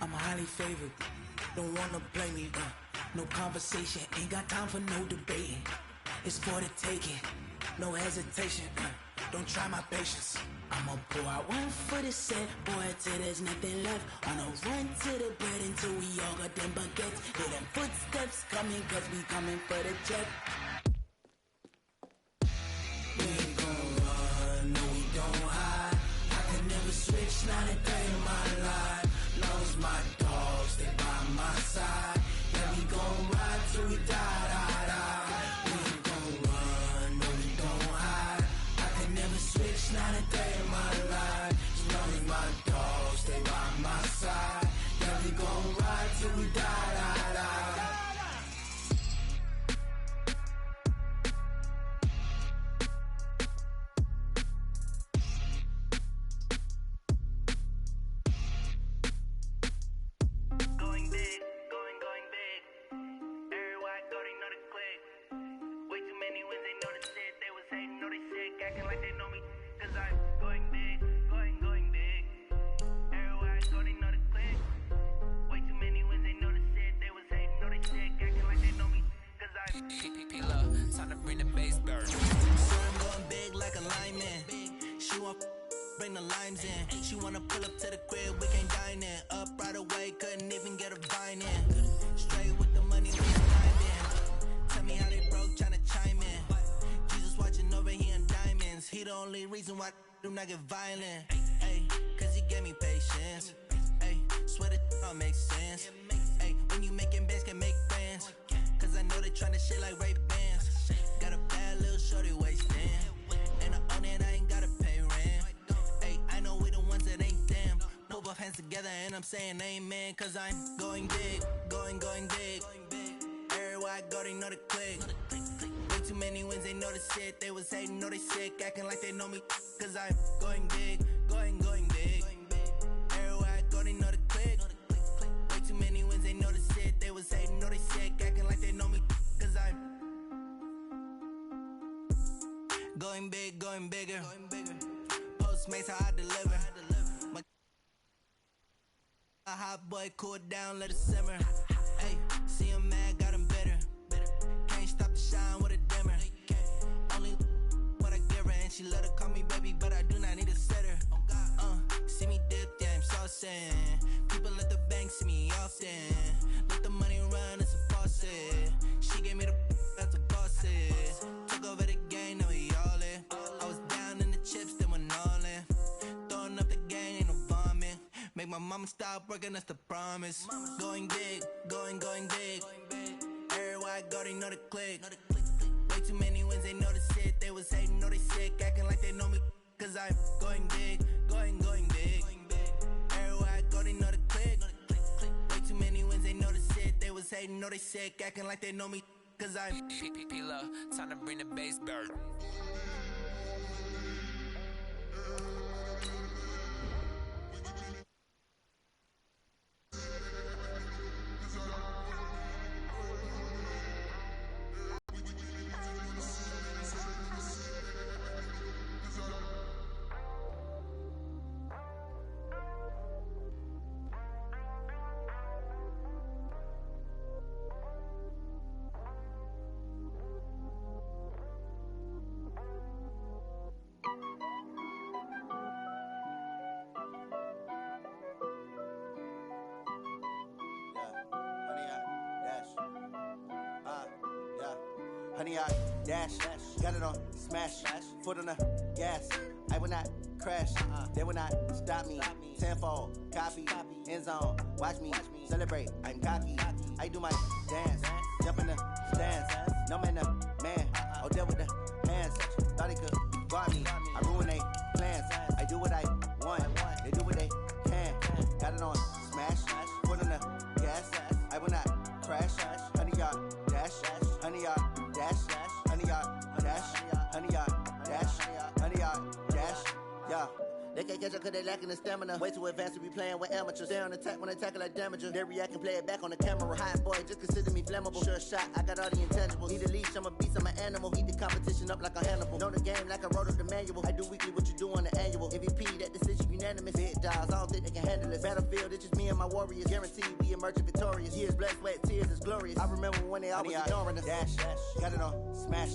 I'm highly favored. Don't wanna blame me, no conversation, ain't got time for no debating. It's for the taking, no hesitation, don't try my patience. I'ma pour out one for the set, boy, till there's nothing left. On a run to the bread until we all got them baguettes. Hear them footsteps coming, cause we coming for the check. We ain't gon' run, no we don't hide. I can never switch, not a day in my life. Long as my dogs, they by my side. Yeah, we gon' ride till we die, die, die. We ain't gon' run, no we don't hide. I can never switch, not a day in my life. As long as my dogs, stay by my side. Yeah, we gon' ride till we die, die, die. Bring the limes in. She wanna pull up to the crib, we can't dine in. Up right away, couldn't even get a vine in. Straight with the money, we ain't in. Tell me how they broke, tryna chime in. Jesus watching over here in diamonds. He the only reason why I do not get violent. Ay, cause he gave me patience. Ay, swear that all makes sense. Ay, when you making bands, can make friends. Cause I know they tryna shit like Ray Bans. Got a bad little shorty wasting. And I own it, I ain't gotta pay rent. Ay, I know we the ones that ain't them. Put both hands together and I'm saying amen. Cause I'm going big, going big. Everywhere I go, they know the click. Way too many wins, they know the shit. They was hating, know they sick, acting like they know me. Cause I'm going big, going big. Everywhere I go, they know the click. Way too many wins, they know the shit. They was hating, know they sick, acting like they know me. Cause I'm going big, going bigger. Postmates, how I deliver. A hot boy, cool down, let it simmer. Hey, see him mad, got him bitter. Can't stop the shine with a dimmer. Only what I give her, and she let her call me baby, but I do not need a sitter. See me dip, yeah, I'm saucing. People at the bank see me often. Let the money run, it's a faucet. She gave me the that's a boss is. Took over the game, now we all in. I was down in the chips, then went all in. Throwing up the gang, ain't no vomit. Make my mama stop working, that's the promise. Going big, going big. Everywhere I go, they know the click. Way too many wins, they know the shit. They was hating, know they sick, acting like they know me. Cause I'm going big, going big. Everywhere I go, they know the click. Way too many wins, they know the shit. They was hating, know they sick, acting like they know me. Cause I'm P-P-P-Love, time to bring the bass bird. Honey, I dash, got it on smash, foot on the gas. I will not crash, they will not stop me. Tenfold, copy, end zone, watch me celebrate. I'm cocky, I do my dance, jump in the stands. No man, the man, oh, deal with the hands. Thought he could guard me, I ruin they plans. I do what I want, they do what they can. Got it on smash, foot on the gas. I will not crash, honey, y'all dash, honey, y'all dash, honey, y'all dash, honey, y'all dash, honey, y'all dash, yeah. They can't catch up cause they lacking the stamina. Way too advanced to be playing with amateurs. Stay on attack when they tackle like damager. They react and play it back on the camera. Hot boy, just consider me flammable. Sure shot, I got all the intangibles. Need a leash, I'm a beast, I'm an animal. Heat the competition up like a Hannibal. Know the game like I wrote up the manual. I do weekly what you do on the annual. MVP, that decision unanimous. Big dogs, I don't think they can handle it. battlefield, it's just me and my warriors. Guaranteed we emerging victorious. Years, blood, sweat, tears, it's glorious. I remember when they always ignoring us. Dash, got it on, smash,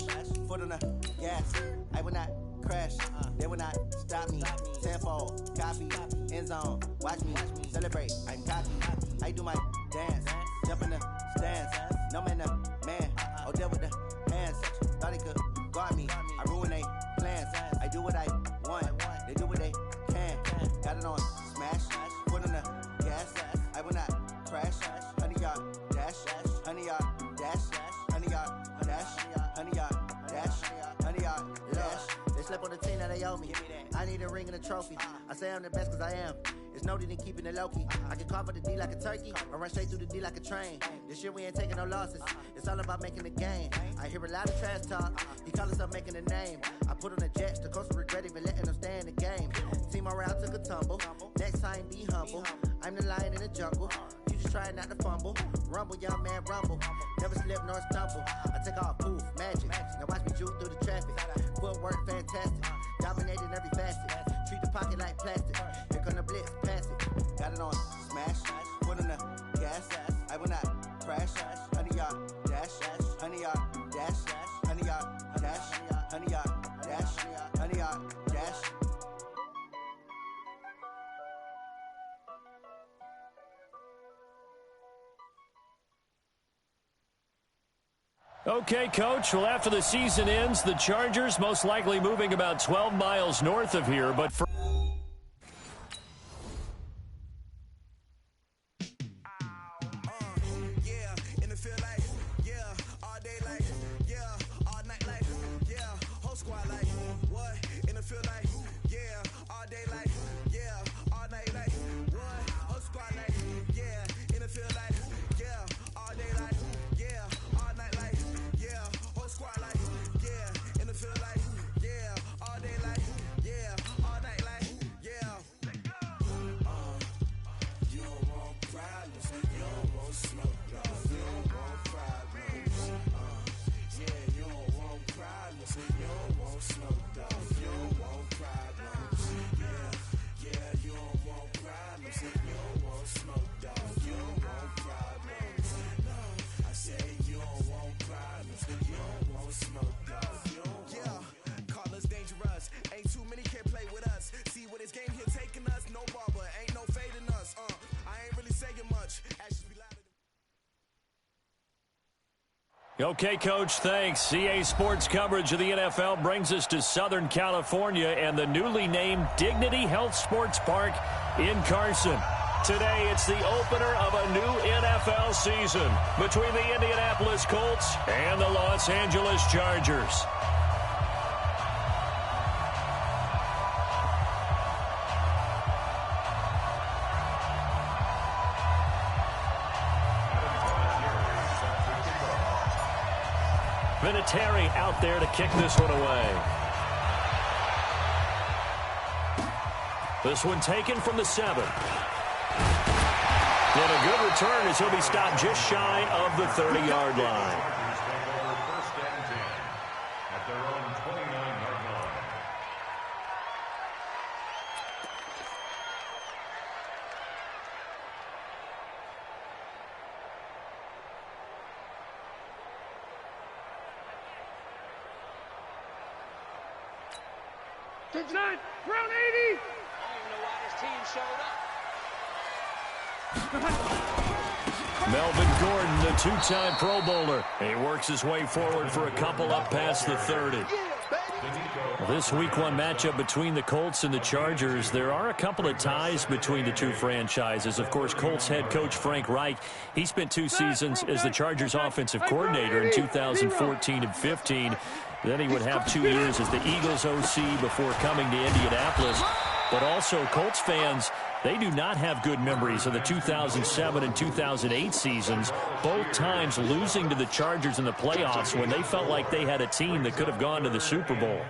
foot on the gas. I will not crash, they will not stop me. Tenfold, copy, end zone, watch me celebrate. I'm cocky, I do my dance, jump in the stands. No man, oh, deal with the hands. Thought he could guard me, I ruin they plans. I do what I want, they do what they can. Got it on, smash, foot on the gas. I will not crash, 100-yard dash, 100-yard dash, 100-yard dash, 100-yard dash, 100-yard dash. They slept on the team that they owe me. I need a ring and a trophy. I say I'm the best cause I am. It's noted in keeping it low-key. I can carve up the D like a turkey or run straight through the D like a train. This year we ain't taking no losses. It's all about making the game. I hear a lot of trash talk. He call us up making a name. I put on the Jets. The coach will regret even letting them stay in the game. Team morale took a tumble. Next time be humble. I'm the lion in the jungle. You just try not to fumble. Rumble, young man, rumble. Never slip nor stumble. I take off, poof, magic. Now watch me juke through the traffic. Footwork fantastic. Dominating every facet. Treat the pocket like plastic. Here come the blitz, pass it. Got it on, smash. Foot on the gas. I will not crash. 100-yard dash. 100-yard dash. 100-yard dash. 100-yard dash. 100-yard dash. Okay, Coach. Well, after the season ends, the Chargers most likely moving about 12 miles north of here, but for Okay, Coach, thanks. CA Sports coverage of the NFL brings us to Southern California and the newly named Dignity Health Sports Park in Carson. Today, it's the opener of a new NFL season between the Indianapolis Colts and the Los Angeles Chargers. Vinatieri out there to kick this one away. This one taken from the 7. And a good return as he'll be stopped just shy of the 30-yard line. Round 80. I don't even know why this team showed up. Melvin Gordon, the two-time Pro Bowler. He works his way forward for a couple up past the 30. This Week 1 matchup between the Colts and the Chargers, there are a couple of ties between the two franchises. Of course, Colts head coach Frank Reich, he spent 2 seasons as the Chargers offensive coordinator in 2014 and 15. Then he would have 2 years as the Eagles OC before coming to Indianapolis. But also, Colts fans, they do not have good memories of the 2007 and 2008 seasons, both times losing to the Chargers in the playoffs when they felt like they had a team that could have gone to the Super Bowl.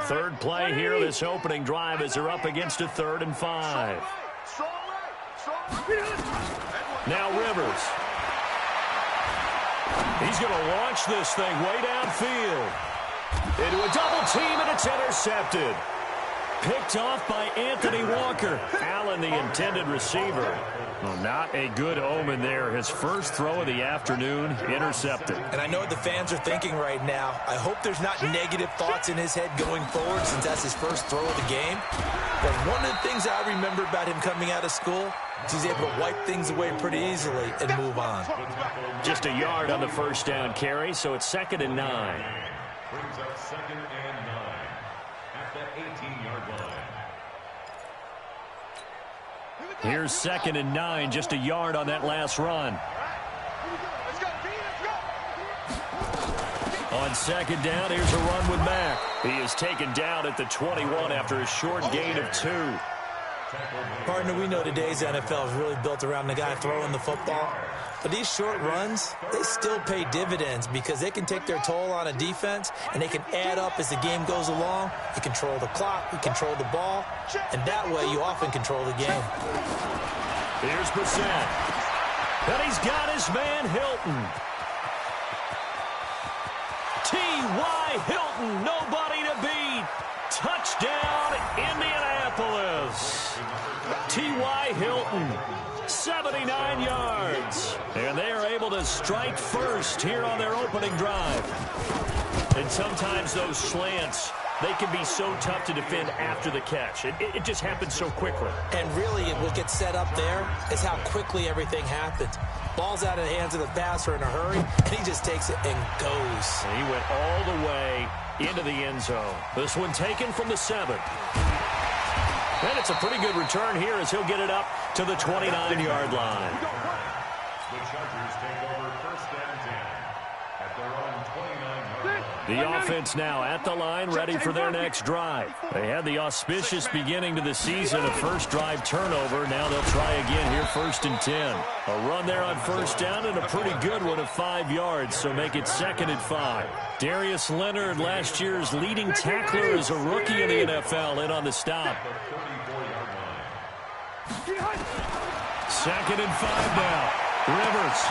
Third play here, this opening drive, as they're up against a 3rd and 5. Now Rivers. He's going to launch this thing way downfield. Into a double team, and it's intercepted. Picked off by Anthony Walker. Allen, the intended receiver. Well, not a good omen there. His first throw of the afternoon intercepted. And I know what the fans are thinking right now. I hope there's not negative thoughts in his head going forward since that's his first throw of the game. But one of the things I remember about him coming out of school is he's able to wipe things away pretty easily and move on. Just a yard on the first down carry, so it's 2nd and 9. Brings up 2nd and 9 at the 18-yard line. Here's 2nd and 9, just a yard on that last run. On 2nd down, here's a run with Mack. He is taken down at the 21 after a short gain of 2. Partner, we know today's NFL is really built around the guy throwing the football. But these short runs, they still pay dividends because they can take their toll on a defense and they can add up as the game goes along. You control the clock, you control the ball, and that way you often control the game. Here's Brissett. And he's got his man Hilton. T.Y. Hilton, nobody to beat. Touchdown, Indianapolis. T.Y. Hilton, 79 yards. And they are able to strike first here on their opening drive. And sometimes those slants, they can be so tough to defend after the catch. It just happens so quickly. And really, what gets set up there is how quickly everything happens. Ball's out of the hands of the passer in a hurry, and he just takes it and goes. And he went all the way into the end zone. This one taken from the 7. And it's a pretty good return here as he'll get it up to the 29-yard line. The Chargers take over 1st and 10 at their own 29-yard line. The offense now at the line, ready for their next drive. They had the auspicious beginning to the season, a first drive turnover. Now they'll try again here, 1st and 10. A run there on 1st down and a pretty good one of 5 yards, so make it 2nd and 5. Darius Leonard, last year's leading tackler as a rookie in the NFL, in on the stop. 2nd and 5 now. Rivers.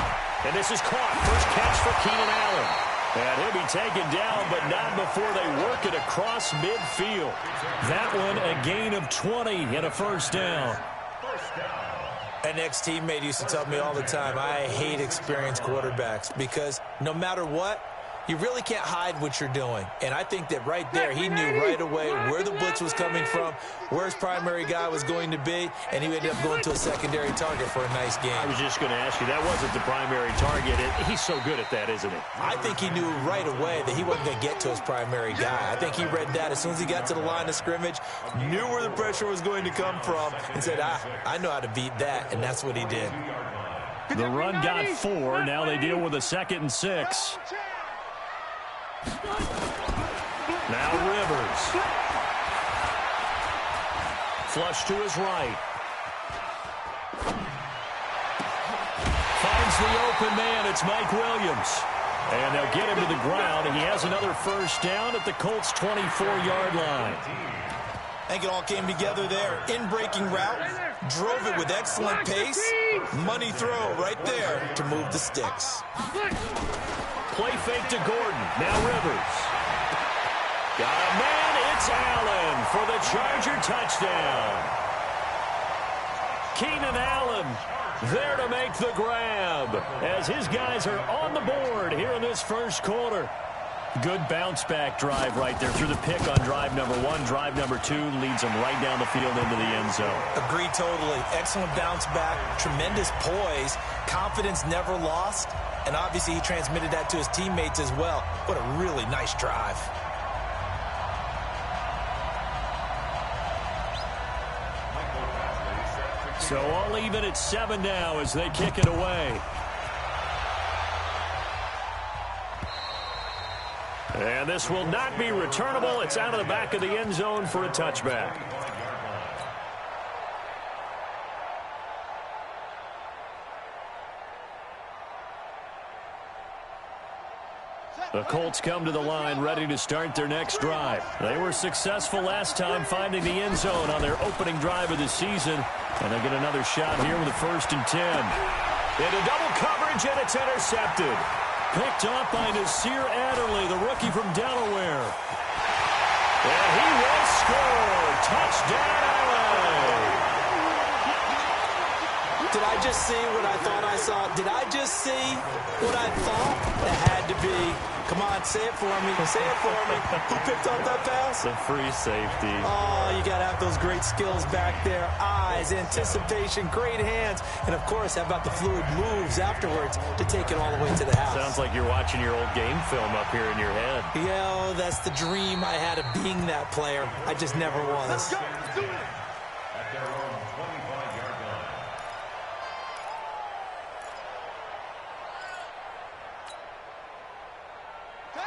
And this is caught. First catch for Keenan Allen. And he'll be taken down, but not before they work it across midfield. That one a gain of 20 and a 1st down. An ex-teammate used to tell me all the time, I hate experienced quarterbacks because no matter what, you really can't hide what you're doing. And I think that right there, he knew right away where the blitz was coming from, where his primary guy was going to be, and he ended up going to a secondary target for a nice game. I was just going to ask you, that wasn't the primary target. He's so good at that, isn't he? I think he knew right away that he wasn't going to get to his primary guy. I think he read that as soon as he got to the line of scrimmage, knew where the pressure was going to come from, and said, I know how to beat that, and that's what he did. The run got 4. Now they deal with a 2nd and 6. Now Rivers. Flush to his right. Finds the open man. It's Mike Williams. And they'll get him to the ground. And he has another 1st down at the Colts' 24-yard line. I think it all came together there. In-breaking route. Drove it with excellent pace. Money throw right there to move the sticks. Play fake to Gordon. Now Rivers. Got a man. It's Allen for the Charger touchdown. Keenan Allen there to make the grab as his guys are on the board here in this first quarter. Good bounce-back drive right there through the pick on drive number 1. Drive number 2 leads them right down the field into the end zone. Agree totally. Excellent bounce-back, tremendous poise, confidence never lost, and obviously he transmitted that to his teammates as well. What a really nice drive. So all even at 7 now as they kick it away. And this will not be returnable. It's out of the back of the end zone for a touchback. The Colts come to the line ready to start their next drive. They were successful last time finding the end zone on their opening drive of the season. And they get another shot here with a 1st and 10. Into double coverage, and it's intercepted. Picked off by Nasir Adderley, the rookie from Delaware. And he will score. Touchdown, LA. Did I just see what I thought I saw? Did I just see what I thought? It had to be. Come on, say it for me. Say it for me. Who picked up that pass? The free safety. Oh, you got to have those great skills back there. Eyes, anticipation, great hands. And, of course, how about the fluid moves afterwards to take it all the way to the house? Sounds like you're watching your old game film up here in your head. Yeah, that's the dream I had of being that player. I just never was. At their own 25-yard line.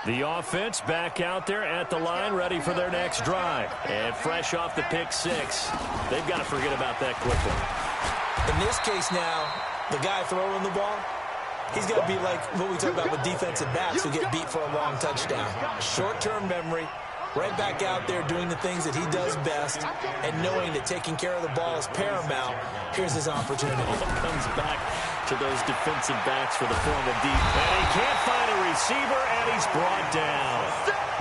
The offense back out there at the line, ready for their next drive. And fresh off the pick six. They've got to forget about that quickly. In this case now, the guy throwing the ball, he's got to be like what we talk about with defensive backs who get beat for a long touchdown. Short-term memory, right back out there doing the things that he does best, and knowing that taking care of the ball is paramount. Here's his opportunity. Comes back to those defensive backs for the form of deep. And he can't find a receiver, and he's brought down.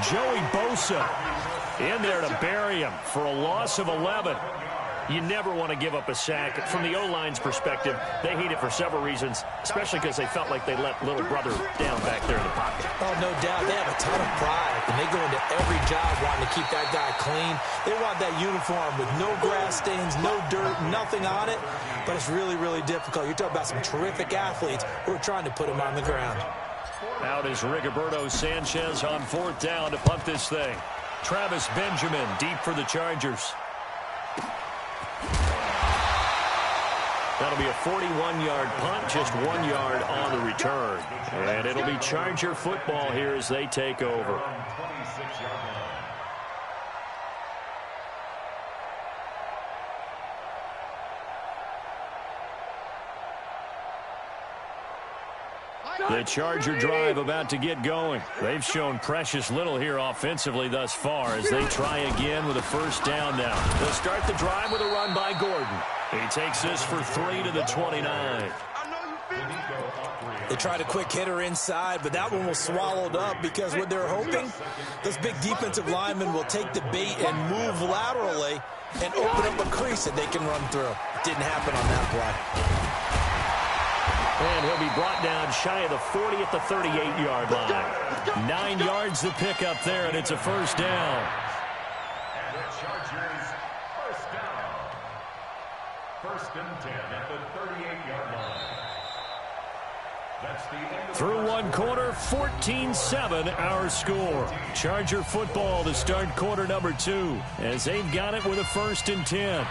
Joey Bosa in there to bury him for a loss of 11. You never want to give up a sack. From the O-line's perspective, they hate it for several reasons, especially because they felt like they let little brother down back there in the pocket. Oh, no doubt. They have a ton of pride, and they go into every job wanting to keep that guy clean. They want that uniform with no grass stains, no dirt, nothing on it, but it's really, really difficult. You're talking about some terrific athletes who are trying to put him on the ground. Out is Rigoberto Sanchez on fourth down to punt this thing. Travis Benjamin deep for the Chargers. That'll be a 41-yard punt, just 1 yard on the return. And it'll be Charger football here as they take over. The Charger drive about to get going. They've shown precious little here offensively thus far as they try again with a first down now. They'll start the drive with a run by Gordon. He takes this for 3 to the 29. They tried a quick hitter inside, but that one was swallowed up because what they're hoping, those big defensive linemen will take the bait and move laterally and open up a crease that they can run through. Didn't happen on that play. And he'll be brought down shy of the 40 at the 38-yard line. 9 yards to pick up there, and it's a first down. And the Chargers first down. First and 10 at the 38-yard line. That's the end of Through one quarter, 14-7 our score. Charger football to start quarter number 2 as they've got it with a first and 10.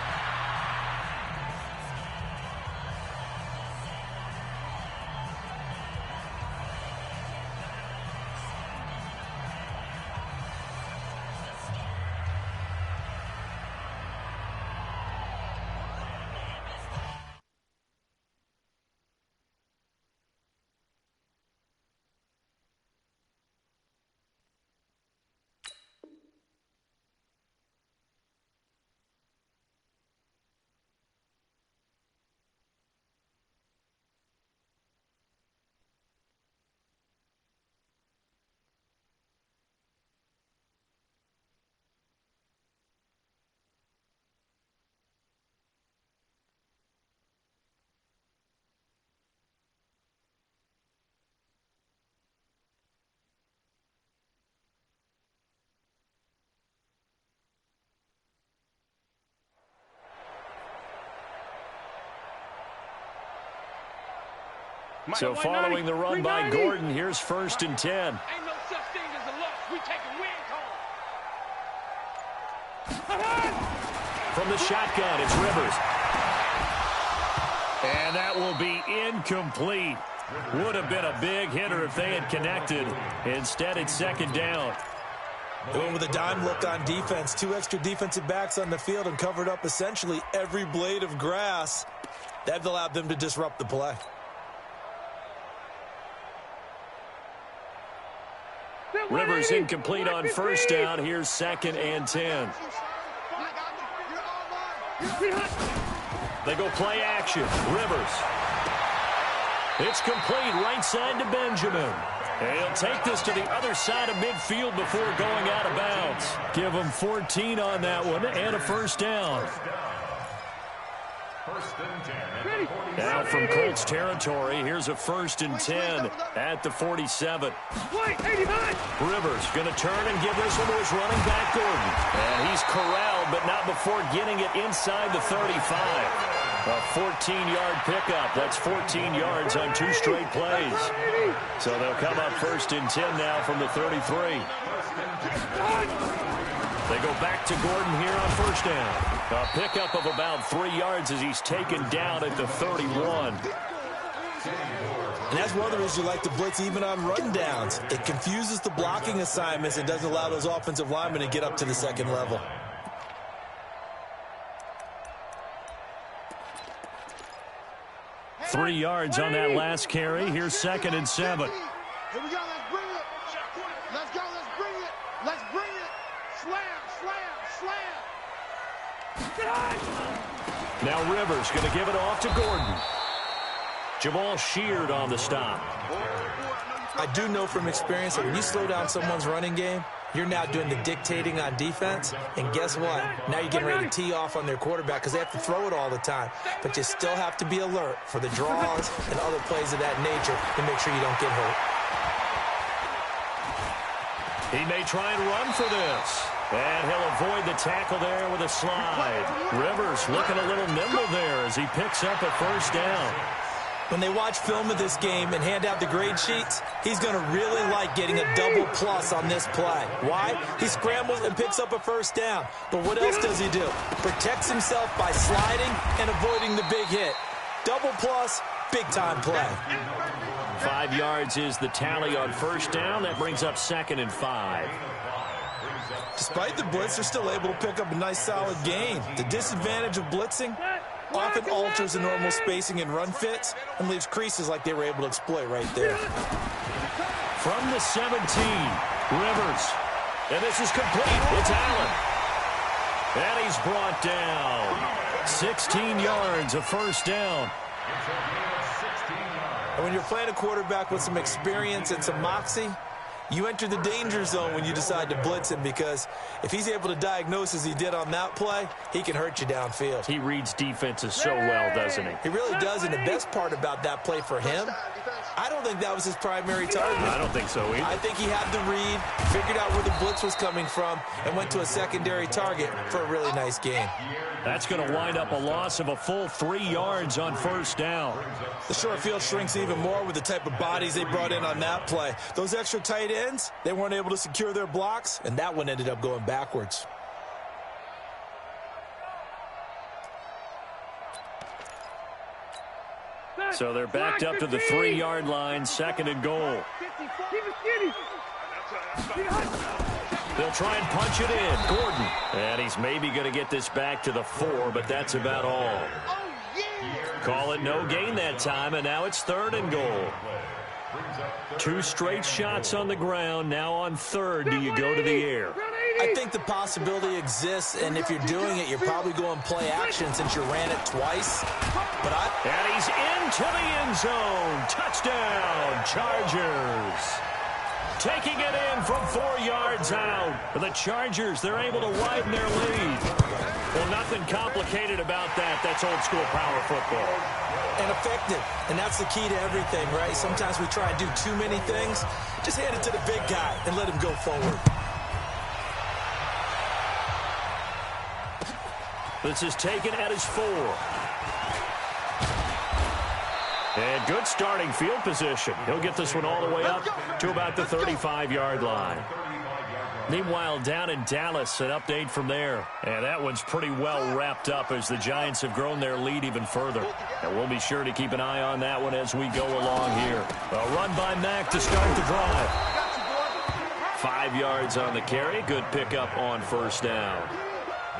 So following the run by Gordon, here's first and 10. Ain't no such thing as a loss. We taking wins home. From the shotgun, it's Rivers. And that will be incomplete. Would have been a big hitter if they had connected. Instead, it's second down. They went with a dime look on defense. 2 extra defensive backs on the field and covered up essentially every blade of grass. That allowed them to disrupt the play. Rivers incomplete on first down. Here's second and 10. They go play action. Rivers. It's complete right side to Benjamin. And he'll take this to the other side of midfield before going out of bounds. Give him 14 on that one and a first down. First and 10. Now from Colts territory, here's a 1st and 10 at the 47. Rivers going to turn and give this one to his running back, Gordon. And he's corralled, but not before getting it inside the 35. A 14-yard pickup. That's 14 yards on 2 straight plays. So they'll come up 1st and 10 now from the 33. They go back to Gordon here on 1st down. A pickup of about 3 yards as he's taken down at the 31. And that's one of the reasons you like to blitz even on run downs. It confuses the blocking assignments and doesn't allow those offensive linemen to get up to the second level. Hey, 3 yards on that last carry. Here's 2nd and 7. Here we go. Let's bring it. Let's go. Let's bring it. Let's bring it. Slam, slam, slam. Now Rivers going to give it off to Gordon. Jamal Sheard on the stop. I do know from experience that when you slow down someone's running game, you're now doing the dictating on defense. And guess what? Now you're getting ready to tee off on their quarterback because they have to throw it all the time. But you still have to be alert for the draws and other plays of that nature to make sure you don't get hurt. He may try and run for this. And he'll avoid the tackle there with a slide. Rivers looking a little nimble there as he picks up a 1st down. When they watch film of this game and hand out the grade sheets, he's going to really like getting a double plus on this play. Why? He scrambles and picks up a 1st down. But what else does he do? Protects himself by sliding and avoiding the big hit. Double plus, big-time play. 5 yards is the tally on 1st down. That brings up 2nd and 5. Despite the blitz, they're still able to pick up a nice solid gain. The disadvantage of blitzing often alters the normal spacing and run fits and leaves creases like they were able to exploit right there. From the 17, Rivers. And this is complete. It's Allen. And he's brought down. 16 yards, a 1st down. And when you're playing a quarterback with some experience and some moxie, you enter the danger zone when you decide to blitz him, because if he's able to diagnose as he did on that play, he can hurt you downfield. He reads defenses so well, doesn't he? He really does, and the best part about that play for him, I don't think that was his primary target. I don't think so either. I think he had the read, figured out where the blitz was coming from, and went to a secondary target for a really nice gain. That's going to wind up a loss of a full 3 yards on 1st down. The short field shrinks even more with the type of bodies they brought in on that play. Those extra tight ends, they weren't able to secure their blocks, and that one ended up going backwards. So they're backed up to the 3-yard line, 2nd and goal. They'll try and punch it in. Gordon. And he's maybe going to get this back to the 4, but that's about all. Call it no gain that time, and now it's 3rd and goal. 2 straight shots on the ground. Now on 3rd, do you go to the air? I think the possibility exists, and if you're doing it, you're probably going play action since you ran it twice. And he's into the end zone. Touchdown, Chargers. Taking it in from 4 yards out. The Chargers, they're able to widen their lead. Well, nothing complicated about that. That's old school power football. And effective. And that's the key to everything, right? Sometimes we try and do too many things. Just hand it to the big guy and let him go forward. This is taken at his 4. And good starting field position. He'll get this one all the way up to about the 35-yard line. Meanwhile, down in Dallas, an update from there. And that one's pretty well wrapped up as the Giants have grown their lead even further. And we'll be sure to keep an eye on that one as we go along here. A run by Mack to start the drive. 5 yards on the carry. Good pickup on 1st down.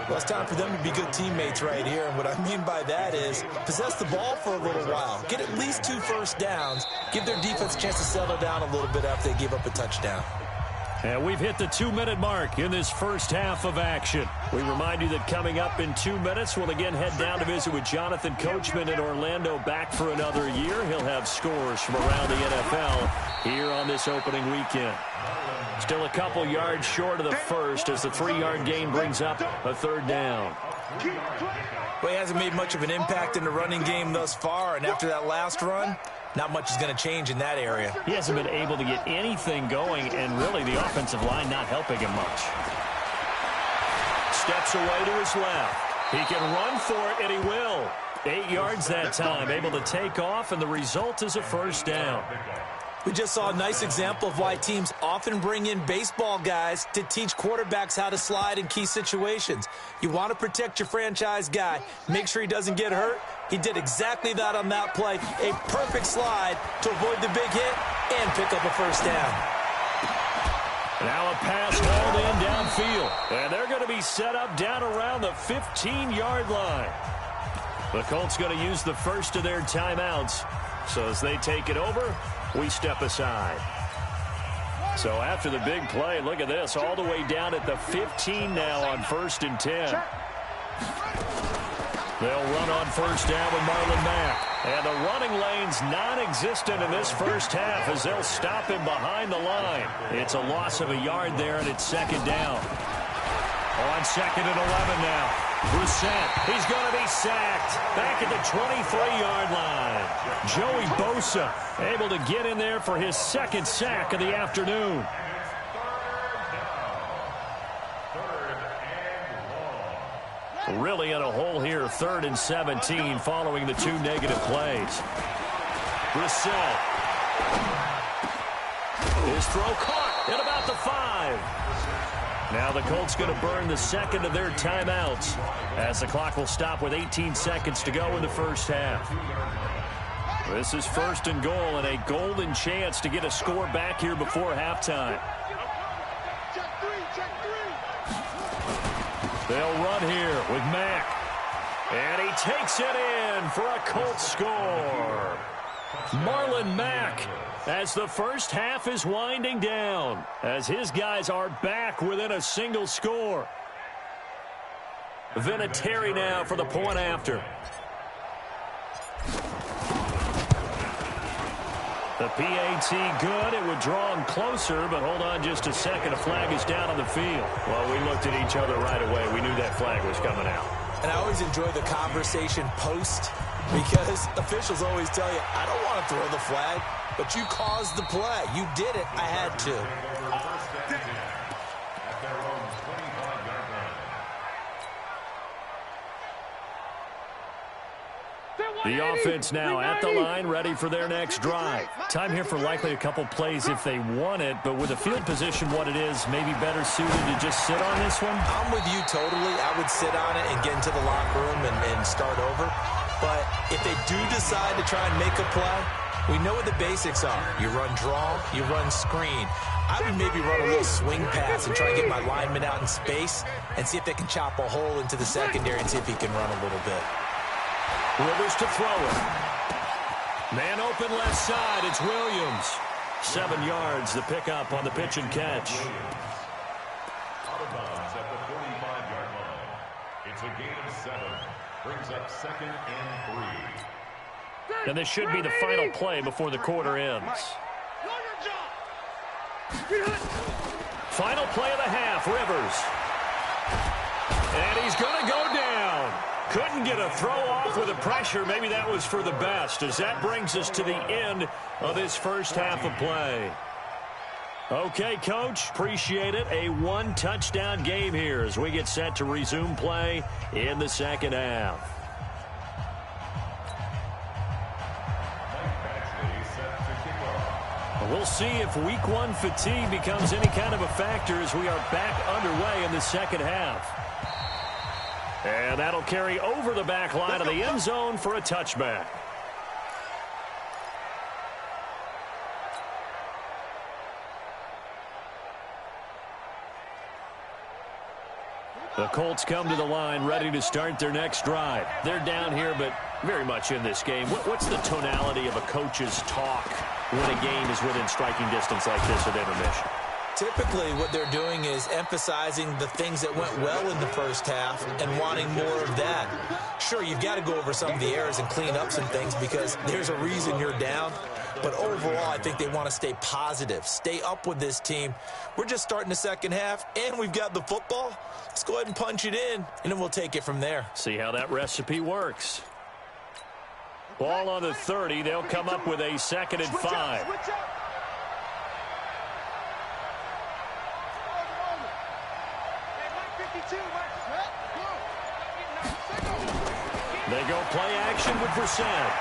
Well, it's time for them to be good teammates right here. And what I mean by that is possess the ball for a little while. Get at least 2 first downs. Give their defense a chance to settle down a little bit after they give up a touchdown. And we've hit the 2-minute mark in this first half of action. We remind you that coming up in 2 minutes, we'll again head down to visit with Jonathan Coachman in Orlando, back for another year. He'll have scores from around the NFL here on this opening weekend. Still a couple yards short of the first as the 3-yard gain brings up a third down. Well, he hasn't made much of an impact in the running game thus far, and after that last run, not much is going to change in that area. He hasn't been able to get anything going, and really the offensive line not helping him much. Steps away to his left. He can run for it, and he will. 8 yards that time, able to take off, and the result is a first down. We just saw a nice example of why teams often bring in baseball guys to teach quarterbacks how to slide in key situations. You want to protect your franchise guy. Make sure he doesn't get hurt. He did exactly that on that play. A perfect slide to avoid the big hit and pick up a first down. Now a pass hauled in downfield. And they're going to be set up down around the 15-yard line. The Colts going to use the first of their timeouts. So as they take it over, we step aside. So after the big play, look at this, all the way down at the 15 now on 1st and 10. They'll run on first down with Marlon Mack. And the running lane's non-existent in this first half as they'll stop him behind the line. It's a loss of a yard there, and it's second down. On 2nd and 11 now. Brissett, he's going to be sacked. Back at the 23-yard line. Joey Bosa able to get in there for his second sack of the afternoon. Really in a hole here, 3rd and 17 following the 2 negative plays. Brissett. His throw caught at about the 5. Now the Colts going to burn the second of their timeouts as the clock will stop with 18 seconds to go in the first half. This is 1st and goal and a golden chance to get a score back here before halftime. They'll run here with Mack. And he takes it in for a Colts score. Marlon Mack, as the first half is winding down, as his guys are back within a single score. Vinatieri now for the point after. The PAT good. It would draw him closer, but hold on just a second. A flag is down on the field. Well, we looked at each other right away. We knew that flag was coming out. And I always enjoy the conversation post, because officials always tell you, I don't want to throw the flag, but you caused the play. You did it. I had to. The offense now at the line, ready for their next drive. Time here for likely a couple plays if they want it, but with the field position what it is, maybe better suited to just sit on this one? I'm with you totally. I would sit on it and get into the locker room and start over. But if they do decide to try and make a play, we know what the basics are. You run draw, you run screen. I would maybe run a little swing pass and try and get my lineman out in space and see if they can chop a hole into the secondary and see if he can run a little bit. Rivers to throw it. Man open left side. It's Williams. 7 yards, the pickup on the pitch and catch. Out of bounds at the 45-yard line. It's a gain of 7. Brings up 2nd and 3. And this should be the final play before the quarter ends. Final play of the half, Rivers. And he's going to go down. Couldn't get a throw off with the pressure. Maybe that was for the best, as that brings us to the end of this first half of play. Okay, Coach, appreciate it. A 1-touchdown game here as we get set to resume play in the second half. We'll see if week 1 fatigue becomes any kind of a factor as we are back underway in the second half. And that'll carry over the back line of the end zone for a touchback. The Colts come to the line ready to start their next drive. They're down here, but very much in this game. What's the tonality of a coach's talk when a game is within striking distance like this at intermission? Typically, what they're doing is emphasizing the things that went well in the first half and wanting more of that. Sure, you've got to go over some of the errors and clean up some things because there's a reason you're down. But overall, I think they want to stay positive, stay up with this team. We're just starting the second half, and we've got the football. Let's go ahead and punch it in, and then we'll take it from there. See how that recipe works. Ball on the 30. They'll come up with a 2nd and 5. They go play action with Brissett.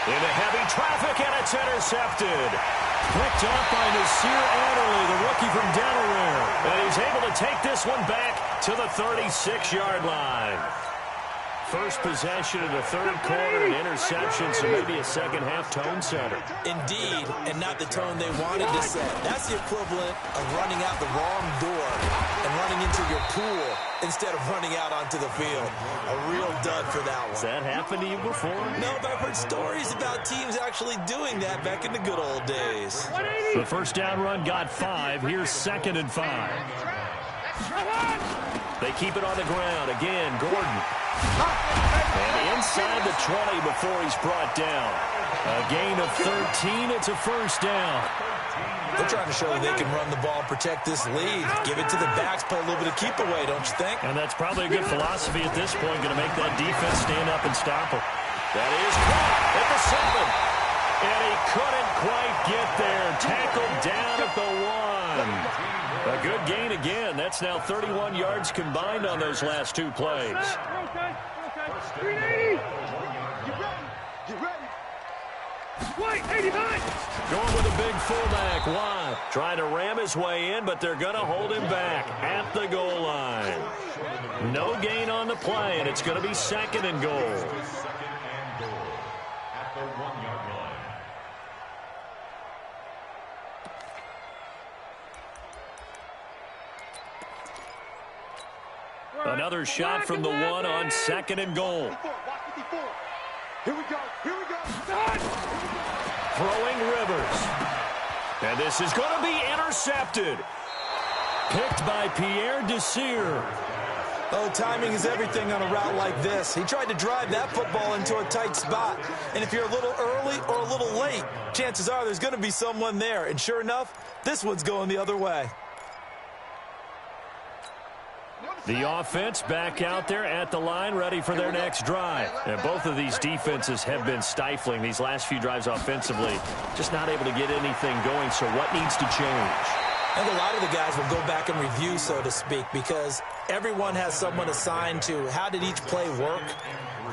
Into heavy traffic, and it's intercepted. Picked off by Nasir Adderley, the rookie from Delaware. And he's able to take this one back to the 36-yard line. First possession of the third quarter, an interception, so maybe a second-half tone setter. Indeed, and not the tone they wanted to set. That's the equivalent of running out the wrong door and running into your pool instead of running out onto the field. A real dud for that one. Has that happened to you before? No, but I've heard stories about teams actually doing that back in the good old days. The first down run got 5. Here's 2nd and 5. They keep it on the ground. Again, Gordon. And inside the 20 before he's brought down. A gain of 13. It's a first down. They're trying to show that they can run the ball, protect this lead. Give it to the backs, play a little bit of keep away, don't you think? And that's probably a good philosophy at this point, going to make that defense stand up and stop him. That is caught at the 7. And he couldn't quite get there. Tackled down at the 1. A good gain again. That's now 31 yards combined on those last 2 plays. Okay. 380. Get ready. White, 89. Going with a big fullback, Watt. Trying to ram his way in, but they're going to hold him back at the goal line. No gain on the play, and it's going to be 2nd and goal. At the 1-yard line. Another shot from the 1 on 2nd and goal. Here we go. Throwing Rivers. And this is going to be intercepted. Picked by Pierre Desir. Oh, timing is everything on a route like this. He tried to drive that football into a tight spot. And if you're a little early or a little late, chances are there's going to be someone there. And sure enough, this one's going the other way. The offense back out there at the line, ready for their next drive. And both of these defenses have been stifling these last few drives offensively. Just not able to get anything going, so what needs to change? I think a lot of the guys will go back and review, so to speak, because everyone has someone assigned to how did each play work.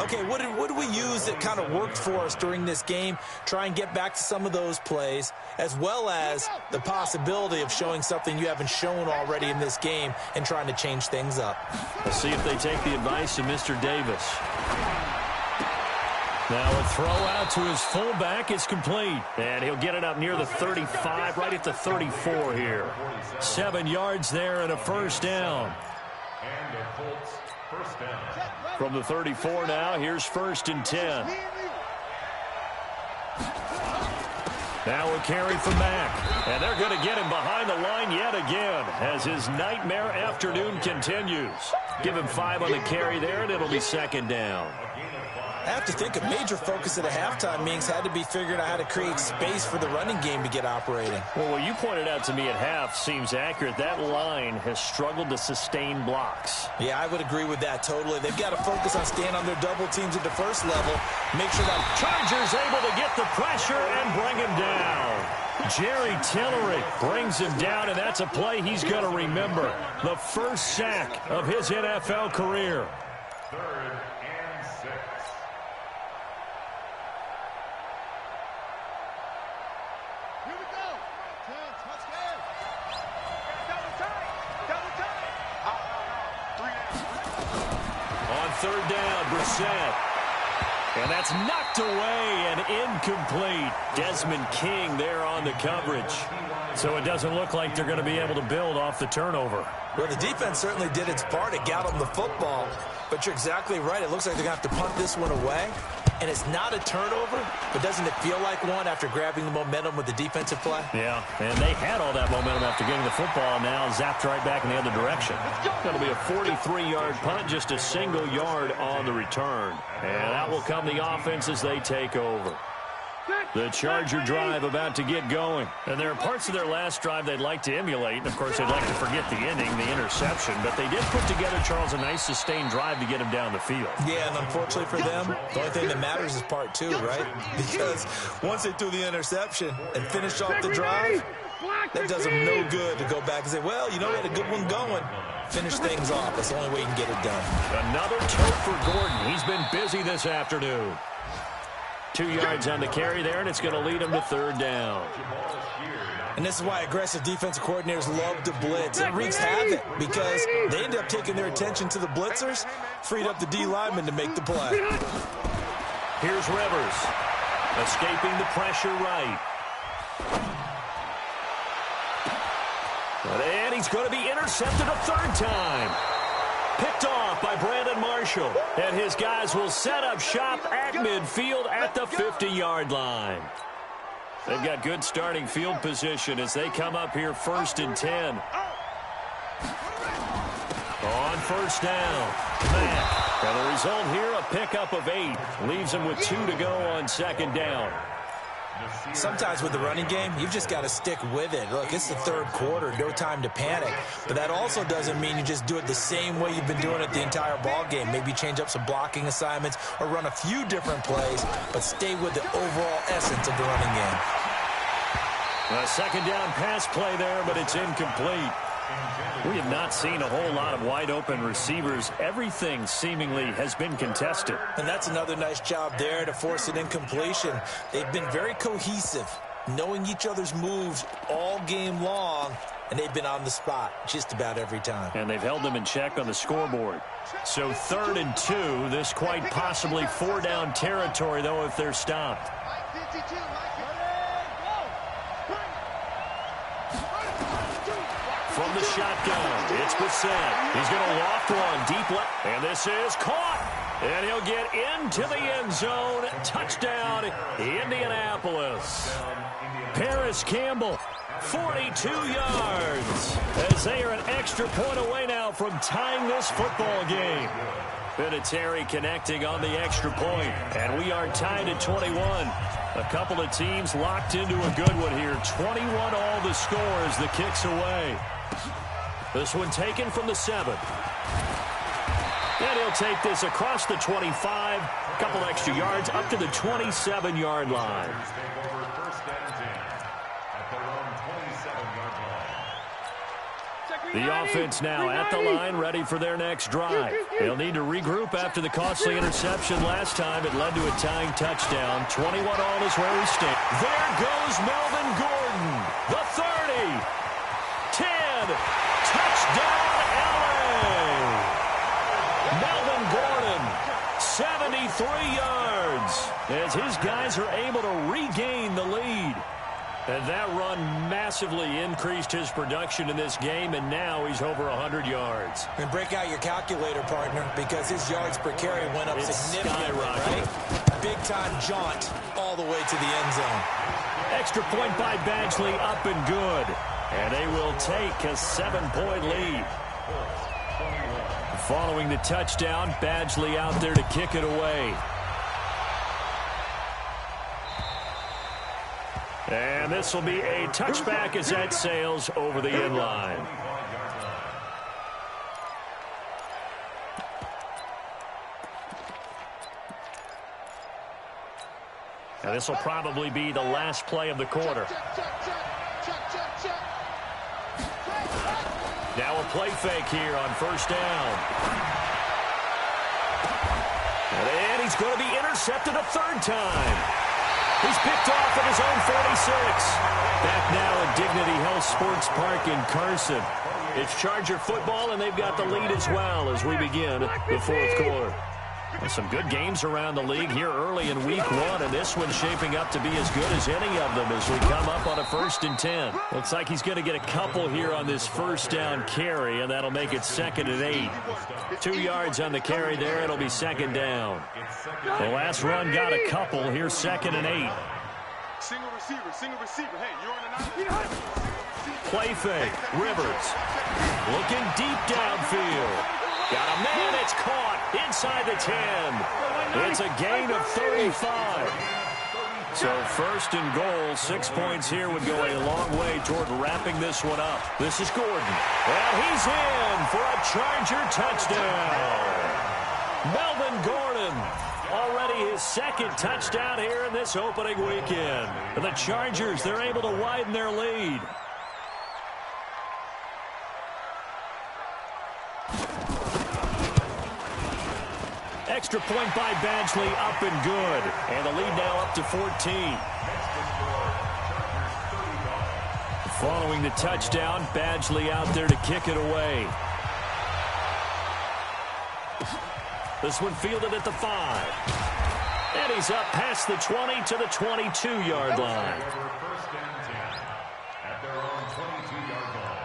Okay, what did we use that kind of worked for us during this game? Try and get back to some of those plays, as well as the possibility of showing something you haven't shown already in this game and trying to change things up. Let's see if they take the advice of Mr. Davis. Now a throw out to his fullback is complete. And he'll get it up near the 35, right at the 34 here. 7 yards there and a first down. And the Colts first down. From the 34 now, here's 1st and 10. Now a carry from Mack. And they're going to get him behind the line yet again as his nightmare afternoon continues. Give him 5 on the carry there, and it'll be 2nd down. I have to think a major focus at a halftime meetings had to be figuring out how to create space for the running game to get operating. Well, what you pointed out to me at half seems accurate. That line has struggled to sustain blocks. Yeah, I would agree with that totally. They've got to focus on staying on their double teams at the first level. Make sure that Chargers able to get the pressure and bring him down. Jerry Tillery brings him down, and that's a play he's going to remember. The first sack of his NFL career. 3rd and 6. Here we go. Touchdown. On 3rd down, Brissett. And that's knocked away and incomplete. Desmond King there on the coverage. So it doesn't look like they're going to be able to build off the turnover. Well, the defense certainly did its part to got them the football. But you're exactly right. It looks like they're going to have to punt this one away. And it's not a turnover, but doesn't it feel like one after grabbing the momentum with the defensive play? Yeah, and they had all that momentum after getting the football, and now zapped right back in the other direction. That'll be a 43-yard punt, just a single yard on the return. And that will come the offense as they take over. The Charger drive about to get going. And there are parts of their last drive they'd like to emulate. And, of course, they'd like to forget the ending, the interception. But they did put together, Charles, a nice sustained drive to get him down the field. Yeah, and unfortunately for them, the only thing that matters is part two, right? Because once they threw the interception and finished off the drive, that does them no good to go back and say, well, you know, we had a good one going. Finish things off. That's the only way you can get it done. Another tote for Gordon. He's been busy this afternoon. 2 yards on the carry there, and it's going to lead him to third down. And this is why aggressive defensive coordinators love to blitz. It wreaks havoc because they end up taking their attention to the blitzers, freed up the D lineman to make the play. Here's Rivers, escaping the pressure right. And he's going to be intercepted a third time. Picked off by Brandon Marshall. And his guys will set up shop at midfield at the 50-yard line. They've got good starting field position as they come up here 1st and 10. On first down, Mack. And the result here, a pickup of 8. Leaves him with 2 to go on second down. Sometimes with the running game, you've just got to stick with it. Look, it's the third quarter, no time to panic. But that also doesn't mean you just do it the same way you've been doing it the entire ball game. Maybe change up some blocking assignments or run a few different plays, but stay with the overall essence of the running game. A second down pass play there, but it's incomplete. We have not seen a whole lot of wide-open receivers. Everything seemingly has been contested. And that's another nice job there to force an incompletion. They've been very cohesive, knowing each other's moves all game long, and they've been on the spot just about every time. And they've held them in check on the scoreboard. So 3rd and 2, this quite possibly 4-down territory, though, if they're stopped. From the shotgun, it's Brissett. He's going to loft one deep left. And this is caught. And he'll get into the end zone. Touchdown, Indianapolis. Paris Campbell, 42 yards. As they are an extra point away now from tying this football game. Vinatieri connecting on the extra point. And we are tied at 21. A couple of teams locked into a good one here. 21 all the score as the kick's away. This one taken from the 7. And he'll take this across the 25. A couple extra yards up to the 27-yard line. The offense now at the line, ready for their next drive. They'll need to regroup after the costly interception last time. It led to a tying touchdown. 21 all is where we stand. There goes Melvin Gordon. The 30. 10. Touchdown, LA. Melvin Gordon, 73 yards. As his guys are able to regain the lead. And that run massively increased his production in this game, and now he's over 100 yards. And break out your calculator, partner, because his yards per carry went up significantly, right? Big-time jaunt all the way to the end zone. Extra point by Badgley, up and good. And they will take a 7-point lead. Following the touchdown, Badgley out there to kick it away. And this will be a touchback as that sails over the end line. And this will probably be the last play of the quarter. Now a play fake here on first down. And he's going to be intercepted a third time. He's picked off at his own 46. Back now at Dignity Health Sports Park in Carson. It's Charger football, and they've got the lead as well as we begin the fourth quarter. Well, some good games around the league here early in week 1, and this one's shaping up to be as good as any of them as we come up on a 1st and 10. Looks like he's going to get a couple here on this first down carry, and that'll make it 2nd and 8. 2 yards on the carry there. It'll be 2nd down. The last run got a couple. Here's 2nd and 8. Single receiver. Hey, you're on an Play fake. Rivers looking deep downfield. Got a man. It's caught inside the 10. It's a gain of 35. So first and goal, 6 points here would go a long way toward wrapping this one up. This is Gordon. And he's in for a Charger touchdown. Melvin Gordon, already his second touchdown here in this opening weekend. And the Chargers, they're able to widen their lead. Extra point by Badgley, up and good. And the lead now up to 14. Following the touchdown, Badgley out there to kick it away. This one fielded at the 5. And he's up past the 20 to the 22-yard line. First and 10 at their own 22-yard line.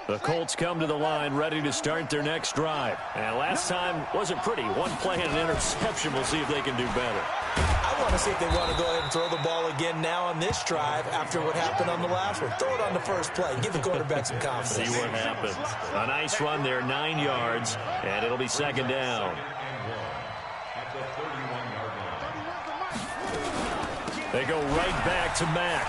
The Colts come to the line ready to start their next drive. And last time wasn't pretty. One play and an interception. We'll see if they can do better. I want to see if they want to go ahead and throw the ball again now on this drive after what happened on the last one. Throw it on the first play. Give the quarterback some confidence. See what happens. A nice run there, 9 yards, and it'll be second down. They go right back to Mack.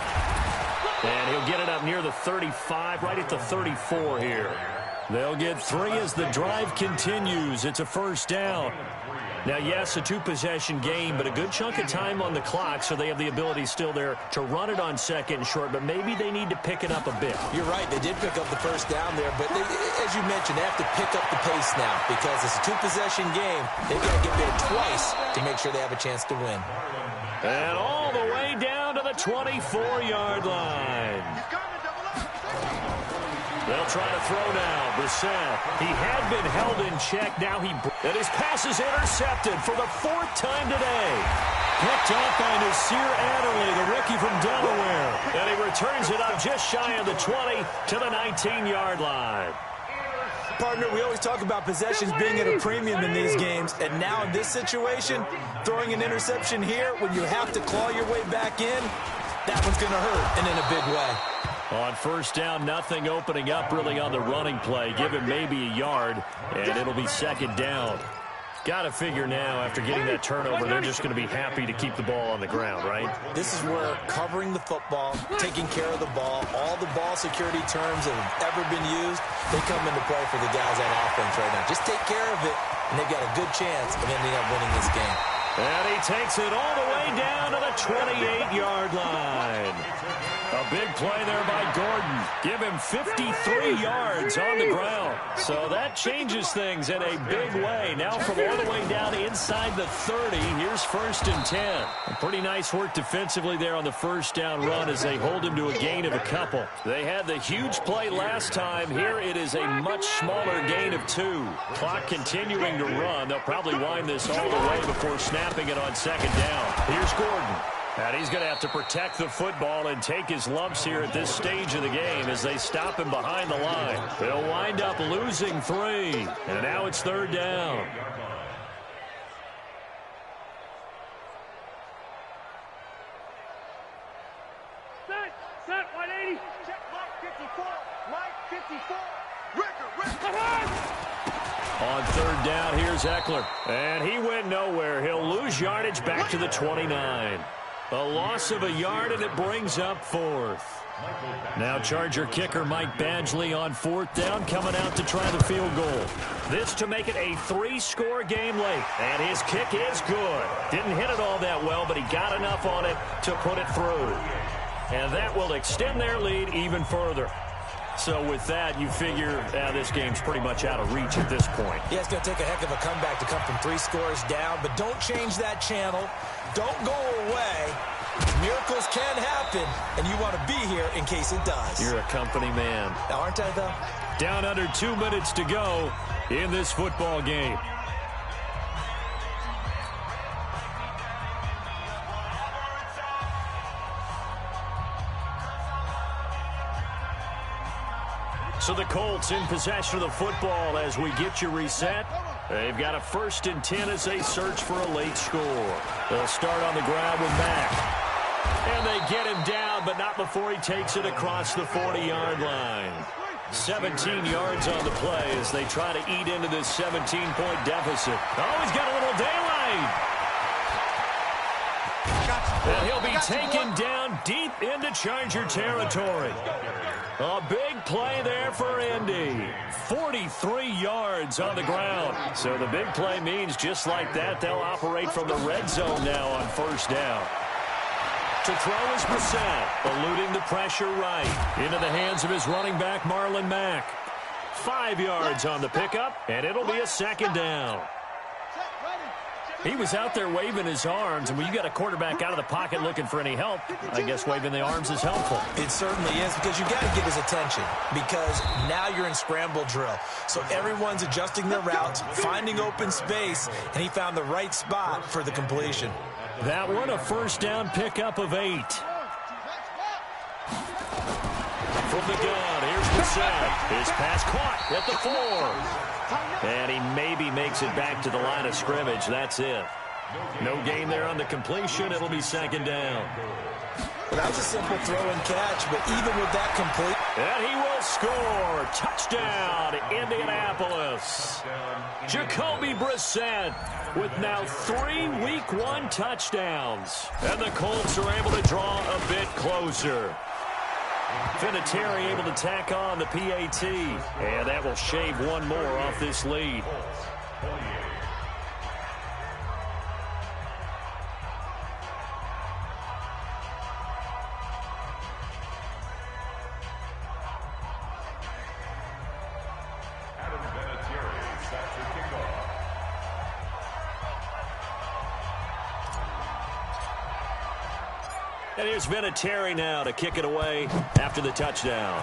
And he'll get it up near the 35, right at the 34 here. They'll get 3 as the drive continues. It's a first down. Now, yes, a 2-possession game, but a good chunk of time on the clock, so they have the ability still there to run it on second and short, but maybe they need to pick it up a bit. You're right. They did pick up the first down there, but as you mentioned, they have to pick up the pace now because it's a 2-possession game. They've got to get there twice to make sure they have a chance to win. And all the way down to the 24-yard line. They'll try to throw now. Brissett, he had been held in check. Now and his pass is intercepted for the 4th time today. Picked off by Nasir Adderley, the rookie from Delaware. And he returns it up just shy of the 20 to the 19-yard line. Partner, we always talk about possessions being at a premium in these games, and now in this situation, throwing an interception here when you have to claw your way back in, that one's going to hurt, and in a big way. On first down, nothing opening up really on the running play. Give him maybe a yard, and it'll be second down. Got to figure now, after getting that turnover, they're just going to be happy to keep the ball on the ground, right? This is where covering the football, taking care of the ball, all the ball security terms that have ever been used, they come into play for the guys on offense right now. Just take care of it, and they've got a good chance of ending up winning this game. And he takes it all the way down to the 28-yard line. A big play there by Gordon. Give him 53 yards on the ground. So that changes things in a big way. Now from all the way down inside the 30, here's first and 10. A pretty nice work defensively there on the first down run as they hold him to a gain of a couple. They had the huge play last time. Here it is a much smaller gain of 2. Clock continuing to run. They'll probably wind this all the way before snapping it on second down. Here's Gordon. And he's going to have to protect the football and take his lumps here at this stage of the game as they stop him behind the line. They'll wind up losing 3. And now it's third down. Set, 180. Check, Mike 54. Ricker. On third down, here's Eckler. And he went nowhere. He'll lose yardage back to the 29. A loss of a yard, and it brings up 4th. Now Charger kicker Mike Badgley on 4th down, coming out to try the field goal. This to make it a 3-score game late. And his kick is good. Didn't hit it all that well, but he got enough on it to put it through. And that will extend their lead even further. So with that, you figure this game's pretty much out of reach at this point. Yeah, it's going to take a heck of a comeback to come from 3 scores down, but don't change that channel. Don't go away. Miracles can happen, and you want to be here in case it does. You're a company man. Aren't I, though? Down under 2 minutes to go in this football game. So the Colts in possession of the football as we get you reset. They've got a first and 10 as they search for a late score. They'll start on the ground with Mack. And they get him down, but not before he takes it across the 40-yard line. 17 yards on the play as they try to eat into this 17-point deficit. Oh, he's got a little daylight. And he'll be taken down deep into Charger territory. A big play there for Indy. 43 yards on the ground. So the big play means just like that, they'll operate from the red zone now on first down. To throw is Brissett, eluding the pressure right. Into the hands of his running back, Marlon Mack. 5 yards on the pickup, and it'll be a second down. He was out there waving his arms, and when you got a quarterback out of the pocket looking for any help, I guess waving the arms is helpful. It certainly is, because you got to get his attention, because now you're in scramble drill. So everyone's adjusting their routes, finding open space, and he found the right spot for the completion. That one, a first down pickup of 8. From the gun, here's Brissett. His pass caught at the 4. And he maybe makes it back to the line of scrimmage. That's it. No gain there on the completion. It'll be second down. Well, that was a simple throw and catch, but even with that complete... And he will score. Touchdown, Indianapolis. Jacoby Brissett with now 3 Week 1 touchdowns. And the Colts are able to draw a bit closer. Vinatieri able to tack on the PAT. And that will shave one more off this lead. And here's Vinatieri now to kick it away after the touchdown.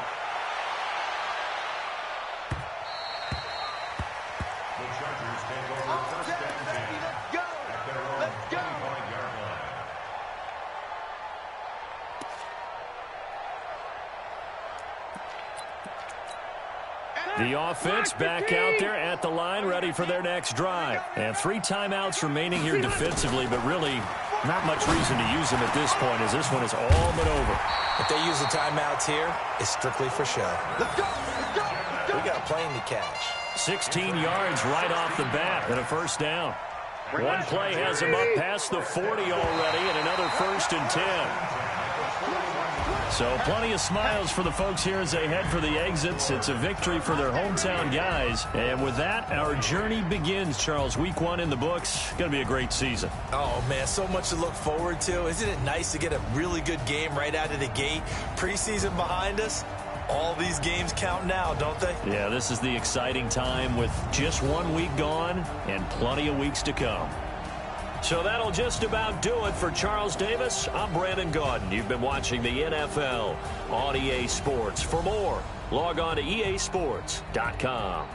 The Chargers take over first down 10 at their own 25-yard line. The offense back out there at the line, ready for their next drive. And 3 timeouts remaining here defensively, but really not much reason to use them at this point, as this one is all but over. If they use the timeouts here, it's strictly for show. We got a plane to catch. 16 yards right off the bat and a first down. One play has him up past the 40 already, and another 1st and 10. So plenty of smiles for the folks here as they head for the exits. It's a victory for their hometown guys. And with that, our journey begins, Charles. Week 1 in the books. Going to be a great season. Oh, man, so much to look forward to. Isn't it nice to get a really good game right out of the gate? Preseason behind us. All these games count now, don't they? Yeah, this is the exciting time with just 1 week gone and plenty of weeks to come. So that'll just about do it for Charles Davis. I'm Brandon Gaudin. You've been watching the NFL on EA Sports. For more, log on to easports.com.